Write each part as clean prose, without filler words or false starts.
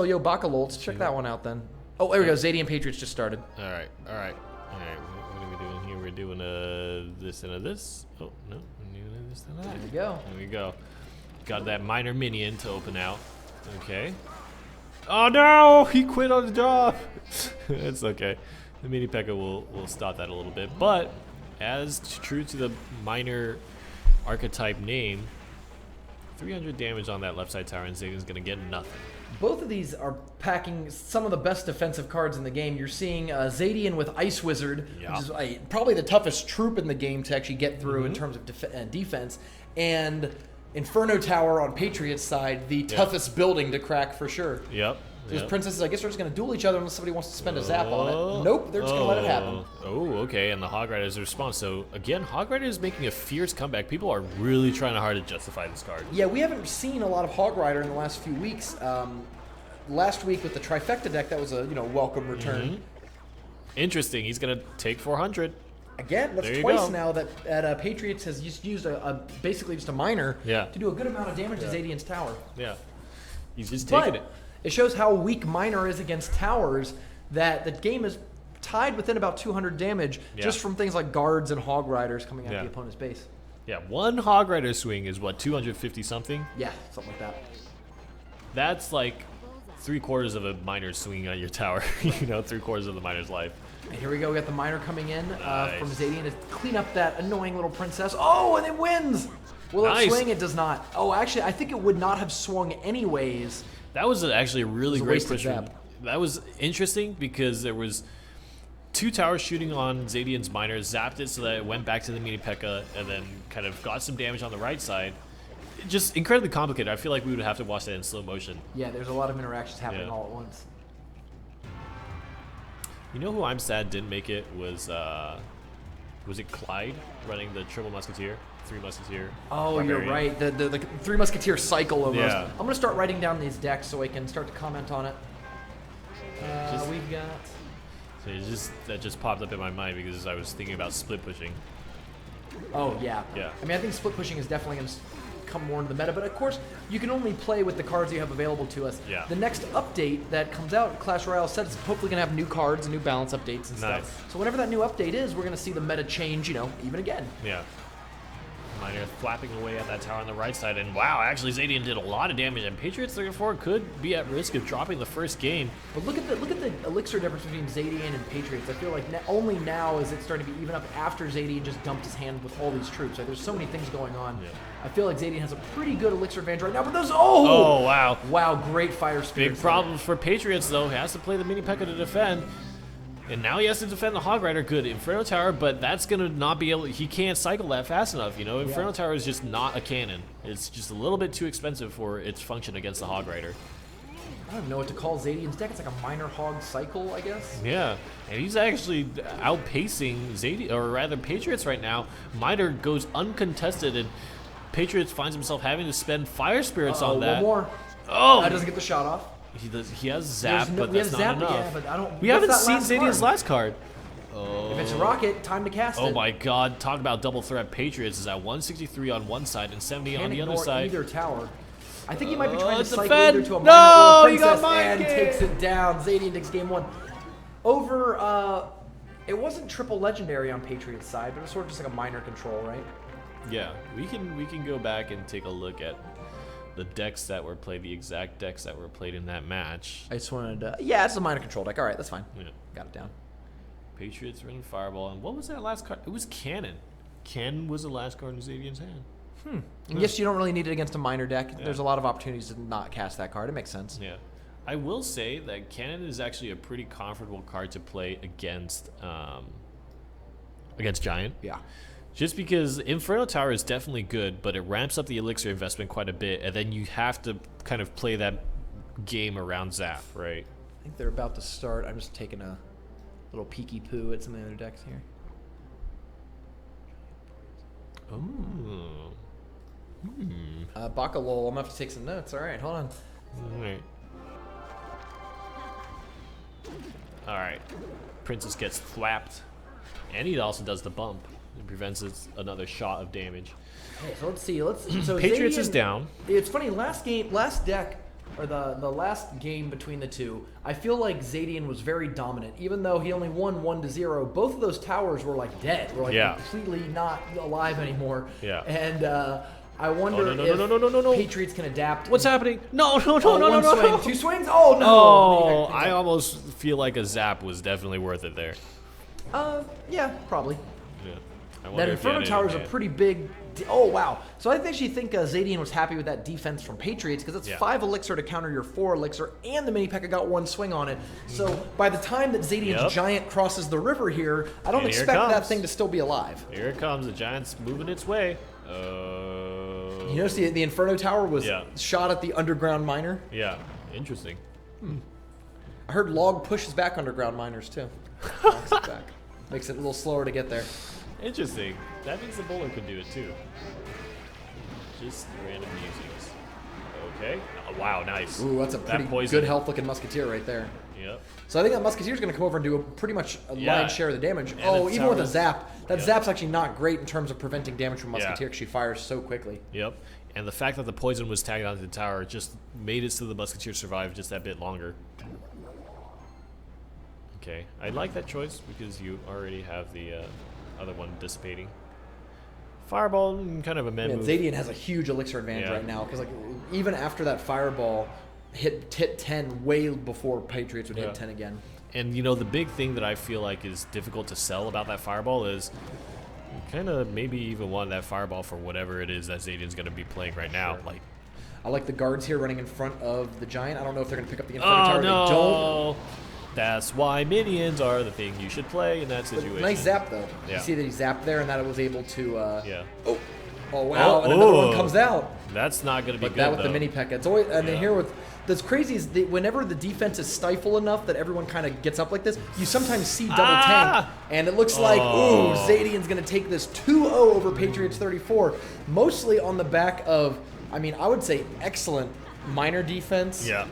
Oh, yo, Bakalol, let's check that one out then. Oh, there we go. Xhadian Patriots just started. All right. What are we doing here? We're doing this and a this. Oh no, we're doing this and that. There we go. There we go. Got that minor minion to open out. Okay. Oh no, he quit on the job. It's okay. The mini P.E.K.K.A. will stop that a little bit, but as true to the minor archetype name, 300 damage on that left side tower, and Xhadian's gonna get nothing. Both of these are packing some of the best defensive cards in the game. You're seeing Xhadian with Ice Wizard, which is probably the toughest troop in the game to actually get through in terms of defense, and Inferno Tower on Patriots side, the toughest building to crack for sure. Yep. Those princesses, I guess, are just going to duel each other unless somebody wants to spend a zap on it. Nope, they're just going to let it happen. Oh, okay, and the Hog Rider is the response. So, again, Hog Rider is making a fierce comeback. People are really trying hard to justify this card. Yeah, we haven't seen a lot of Hog Rider in the last few weeks. Last week with the Trifecta deck, that was a welcome return. Interesting, he's going to take 400. Again, that's twice now that Patriots has used basically just a minor to do a good amount of damage to Xhadian's tower. Yeah, he's just taking it. It shows how weak minor is against towers, that the game is tied within about 200 damage just from things like guards and Hog Riders coming out of the opponent's base. Yeah, one Hog Rider swing is what, 250 something? Yeah, something like that. That's like 3/4 of a minor swinging on your tower. 3/4 of the minor's life. And here we go. We got the minor coming in from Xhadian to clean up that annoying little princess. Oh, and it wins! Will it swing? It does not. Oh, actually, I think it would not have swung anyways. That was actually a really great push. That was interesting because there was 2 towers shooting on Xhadian's minor, zapped it so that it went back to the mini P.E.K.K.A. and then kind of got some damage on the right side. Just incredibly complicated. I feel like we would have to watch that in slow motion. Yeah, there's a lot of interactions happening all at once. You know who I'm sad didn't make it was it Clyde running the triple musketeer, 3 musketeer? Oh, barbarian. You're right. The 3 musketeer cycle almost. Yeah. I'm gonna start writing down these decks so I can start to comment on it. We've got. So that just popped up in my mind because I was thinking about split pushing. Oh yeah. Yeah. I mean, I think split pushing is definitely gonna come more into the meta, but of course you can only play with the cards you have available to us. Yeah. The next update that comes out, Clash Royale said it's hopefully gonna have new cards and new balance updates and stuff. So whenever that new update is, we're gonna see the meta change, even again. Yeah. Minor flapping away at that tower on the right side, and wow, actually Xhadian did a lot of damage, and Patriots34 could be at risk of dropping the first game. But look at the elixir difference between Xhadian and Patriots. I feel like only now is it starting to be even up after Xhadian just dumped his hand with all these troops. Like, there's so many things going on. Yeah. I feel like Xhadian has a pretty good elixir advantage right now, but those oh wow, great fire spirits. Big problems for Patriots though. He has to play the mini P.E.K.K.A. to defend. And now he has to defend the Hog Rider. Good Inferno Tower, but that's gonna not be able. He can't cycle that fast enough. Inferno Tower is just not a cannon. It's just a little bit too expensive for its function against the Hog Rider. I don't even know what to call Xhadian's deck. It's like a minor Hog cycle, I guess. Yeah, and he's actually outpacing Xhadian, or rather Patriots right now. Minor goes uncontested, and Patriots finds himself having to spend Fire Spirits on that. One more. Oh, that doesn't get the shot off. He has Zap, but that's not enough. Yeah, but I don't. We haven't seen Xhadian's last card. If it's Rocket, time to cast it. Oh my God! Talk about double threat. Patriots is at 163 on one side and 70 on the other side. Either tower. I think he might be trying to cycle either to a minor or a princess and takes it down. Xhadian takes game 1. It wasn't triple legendary on Patriots' side, but it was sort of just like a minor control, right? Yeah, we can go back and take a look at the decks that were played, the exact decks that were played in that match. I just wanted to, it's a minor control deck. All right, that's fine. Yeah. Got it down. Patriots running Fireball, and what was that last card? It was Cannon. Cannon was the last card in Xhadian's hand. Yes, you don't really need it against a minor deck. Yeah. There's a lot of opportunities to not cast that card. It makes sense. Yeah. I will say that Cannon is actually a pretty comfortable card to play against Giant. Yeah. Just because Inferno Tower is definitely good, but it ramps up the elixir investment quite a bit, and then you have to kind of play that game around Zap, right? I think they're about to start. I'm just taking a little peeky poo at some of the other decks here. Oh. Bakalol, I'm going to have to take some notes. All right, hold on. All right. Princess gets thwapped, and he also does the bump. It prevents another shot of damage. Okay, so let's see. So Patriots Xhadian is down. It's funny. Last deck, or the last game between the two, I feel like Xhadian was very dominant. Even though he only won 1-0, both of those towers were like dead. Were like completely not alive anymore. Yeah. And I wonder if Patriots can adapt. What's happening? No. One swing, 2 swings. Oh no! Oh, I almost feel like a zap was definitely worth it there. Yeah, probably. Yeah. That Inferno Tower is a pretty big. Oh wow! So I actually think Xhadian was happy with that defense from Patriots because it's 5 elixir to counter your 4 elixir, and the mini P.E.K.K.A. got 1 swing on it. So by the time that Xhadian's giant crosses the river here, I don't expect that thing to still be alive. Here it comes. The giant's moving its way. You notice the Inferno Tower was shot at the underground miner? Yeah, interesting. I heard log pushes back underground miners too. Knocks it back. Makes it a little slower to get there. Interesting. That means the bowler could do it too. Just random musings. Okay. Oh, wow, nice. Ooh, that's a pretty good health looking Musketeer right there. Yep. So I think that Musketeer's going to come over and do pretty much a lion's share of the damage. And even with a zap. That zap's actually not great in terms of preventing damage from Musketeer because she fires so quickly. Yep. And the fact that the poison was tagged onto the tower just made it so the Musketeer survived just that bit longer. Okay. I like that choice because you already have the other one dissipating. Fireball, kind of a mid move. Xhadian has a huge elixir advantage right now because like even after that fireball hit 10 way before Patriots would hit 10 again. And you know the big thing that I feel like is difficult to sell about that fireball is you kind of maybe even want that fireball for whatever it is that Xhadian's going to be playing right now. Like, I like the guards here running in front of the giant. I don't know if they're going to pick up the Inferno Tower. No. They don't. That's why minions are the thing you should play in that situation. But nice zap though. You see that he zapped there and that it was able to. Oh wow! Oh, and another one comes out. That's not going to be good. But that with the mini P.E.K.K.A. It's always and then here with that's crazy is whenever the defense is stifle enough that everyone kind of gets up like this, you sometimes see double tank, and it looks like Xhadian's going to take this 2-0 over Patriots34, mostly on the back of I would say excellent minor defense. Yeah.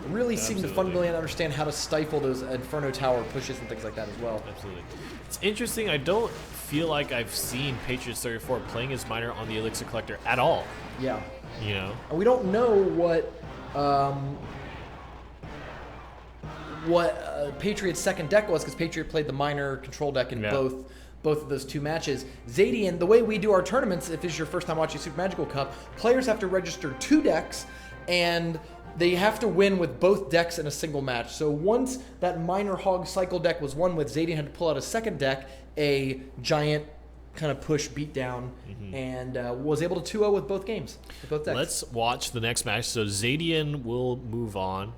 Really seem to fundamentally understand how to stifle those Inferno Tower pushes and things like that as well. Absolutely. It's interesting. I don't feel like I've seen Patriots34 playing as miner on the Elixir Collector at all. Yeah. You know? And we don't know what Patriot's second deck was because Patriot played the miner control deck in both of those 2 matches. Xhadian, the way we do our tournaments, if this is your first time watching Super Magical Cup, players have to register 2 decks and they have to win with both decks in a single match. So once that Miner Hog Cycle deck was won with, Xhadian had to pull out a second deck, a giant kind of push beatdown, and was able to 2-0 with both games, with both decks. Let's watch the next match. So Xhadian will move on.